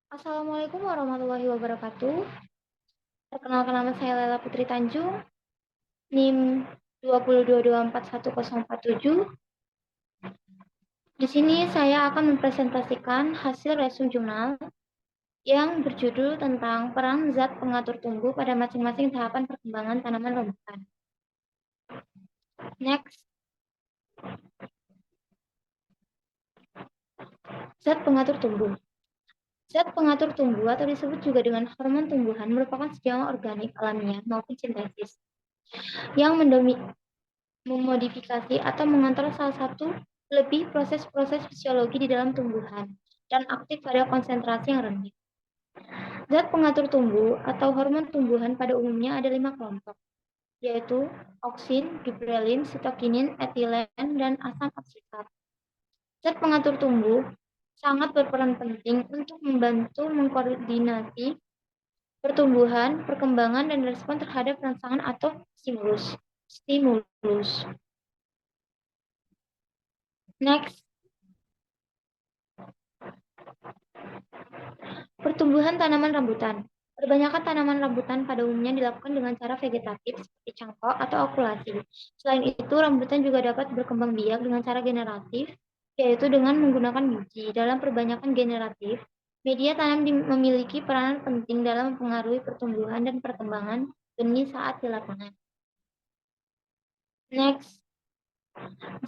Assalamualaikum warahmatullahi wabarakatuh. Perkenalkan nama saya Lela Putri Tanjung, NIM 222241047. Di sini saya akan mempresentasikan hasil resume jurnal yang berjudul tentang peran zat pengatur tumbuh pada masing-masing tahapan perkembangan tanaman rambutan. Next, zat pengatur tumbuh. Zat pengatur tumbuh atau disebut juga dengan hormon tumbuhan merupakan senyawa organik alamiah maupun sintetis yang memodifikasi atau mengontrol salah satu lebih proses-proses fisiologi di dalam tumbuhan dan aktif pada konsentrasi yang rendah. Zat pengatur tumbuh atau hormon tumbuhan pada umumnya ada 5 kelompok, yaitu auksin, giberelin, sitokinin, etilen, dan asam absisat. Zat pengatur tumbuh sangat berperan penting untuk membantu mengkoordinasi pertumbuhan, perkembangan, dan respon terhadap rangsangan atau stimulus. Next, pertumbuhan tanaman rambutan. Perbanyakan tanaman rambutan pada umumnya dilakukan dengan cara vegetatif seperti cangkok atau okulasi. Selain itu, rambutan juga dapat berkembang biak dengan cara generatif, yaitu dengan menggunakan biji. Dalam perbanyakan generatif, media tanam memiliki peranan penting dalam mempengaruhi pertumbuhan dan perkembangan benih saat di lapangan. Next,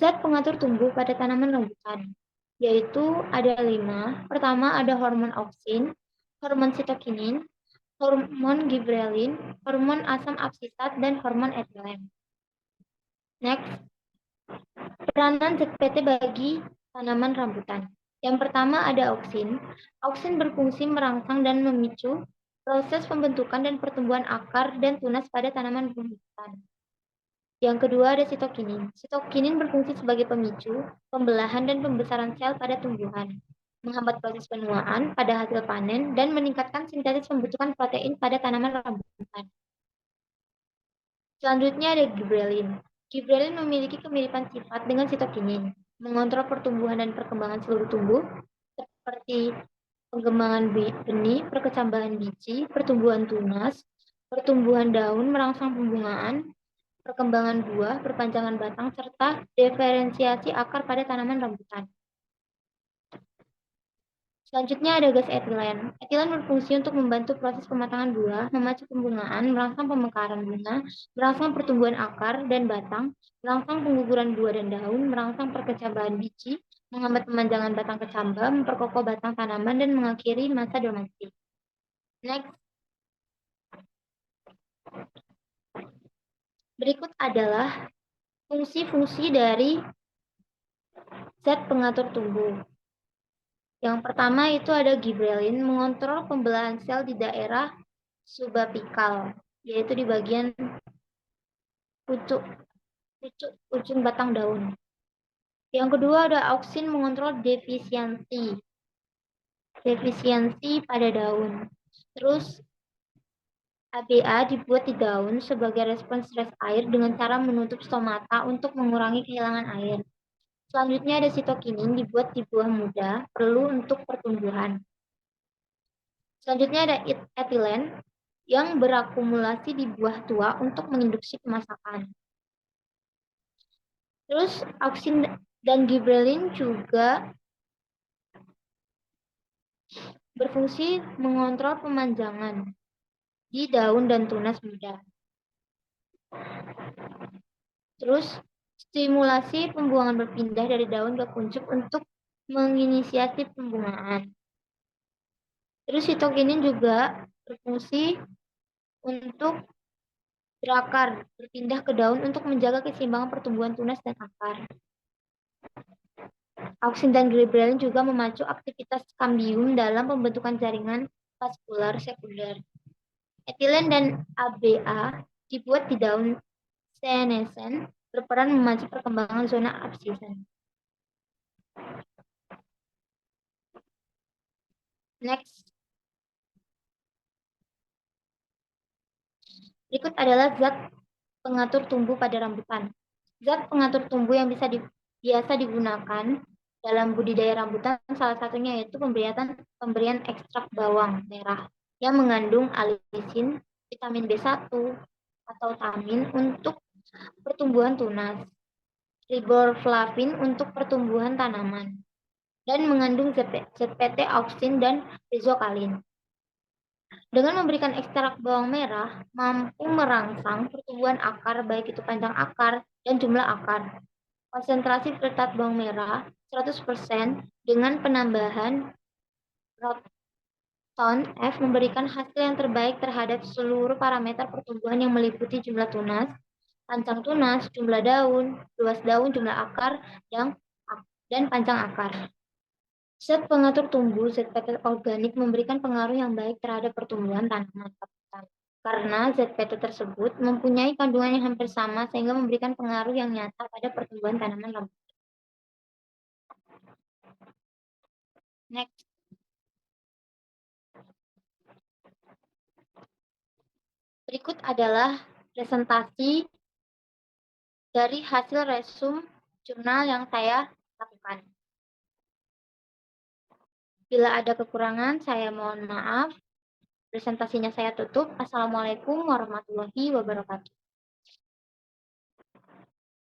zat pengatur tumbuh pada tanaman rambutan, yaitu ada 5. Pertama ada hormon auksin, hormon sitokinin, hormon giberelin, hormon asam absisat, dan hormon etilen. Next, peranan ZPT bagi tanaman rambutan. Yang pertama ada auksin. Auksin berfungsi merangsang dan memicu proses pembentukan dan pertumbuhan akar dan tunas pada tanaman rambutan. Yang kedua ada sitokinin. Sitokinin berfungsi sebagai pemicu, pembelahan dan pembesaran sel pada tumbuhan, menghambat proses penuaan pada hasil panen, dan meningkatkan sintesis pembentukan protein pada tanaman rambutan. Selanjutnya ada giberelin. Giberelin memiliki kemiripan sifat dengan sitokinin, mengontrol pertumbuhan dan perkembangan seluruh tumbuh, seperti pengembangan benih, perkecambahan biji, pertumbuhan tunas, pertumbuhan daun, merangsang pembungaan, perkembangan buah, perpanjangan batang, serta diferensiasi akar pada tanaman rambutan. Selanjutnya ada gas etilen. Etilen berfungsi untuk membantu proses pematangan buah, memacu pembungaan, merangsang pemekaran bunga, merangsang pertumbuhan akar dan batang, merangsang pengguguran buah dan daun, merangsang perkecambahan biji, menghambat pemanjangan batang kecambah, memperkokoh batang tanaman, dan mengakhiri masa dormansi. Next, berikut adalah fungsi-fungsi dari zat pengatur tumbuh. Yang pertama itu ada giberelin, mengontrol pembelahan sel di daerah subapikal, yaitu di bagian pucuk ujung batang daun. Yang kedua ada auksin, mengontrol defisiensi pada daun. Terus ABA dibuat di daun sebagai respons stres air dengan cara menutup stomata untuk mengurangi kehilangan air. Selanjutnya ada sitokinin, dibuat di buah muda, perlu untuk pertumbuhan. Selanjutnya ada etilen yang berakumulasi di buah tua untuk menginduksi pemasakan. Terus auksin dan giberelin juga berfungsi mengontrol pemanjangan di daun dan tunas muda. Terus stimulasi pembuangan berpindah dari daun ke kuncup untuk menginisiasi pembungaan. Terus sitokinin juga berfungsi untuk berakar, berpindah ke daun untuk menjaga keseimbangan pertumbuhan tunas dan akar. Auksin dan giberelin juga memacu aktivitas kambium dalam pembentukan jaringan vaskular sekunder. Etilen dan ABA dibuat di daun senescen, berperan memacu perkembangan zona absisen. Next. Berikut adalah zat pengatur tumbuh pada rambutan. Zat pengatur tumbuh yang biasa digunakan dalam budidaya rambutan, salah satunya yaitu pemberian ekstrak bawang merah yang mengandung alisin, vitamin B1 atau tamin untuk pertumbuhan tunas, riboflavin untuk pertumbuhan tanaman, dan mengandung ZPT, auksin, dan rizokalin. Dengan memberikan ekstrak bawang merah, mampu merangsang pertumbuhan akar, baik itu panjang akar dan jumlah akar. Konsentrasi fertat bawang merah 100% dengan penambahan Roton F memberikan hasil yang terbaik terhadap seluruh parameter pertumbuhan yang meliputi jumlah tunas, panjang tunas, jumlah daun, luas daun, jumlah akar, dan panjang akar. Zat pengatur tumbuh, ZPT organik memberikan pengaruh yang baik terhadap pertumbuhan tanaman rambutan. Karena ZPT tersebut mempunyai kandungan yang hampir sama sehingga memberikan pengaruh yang nyata pada pertumbuhan tanaman rambutan. Next. Berikut adalah presentasi dari hasil resum jurnal yang saya lakukan. Bila ada kekurangan, saya mohon maaf. Presentasinya saya tutup. Assalamualaikum warahmatullahi wabarakatuh.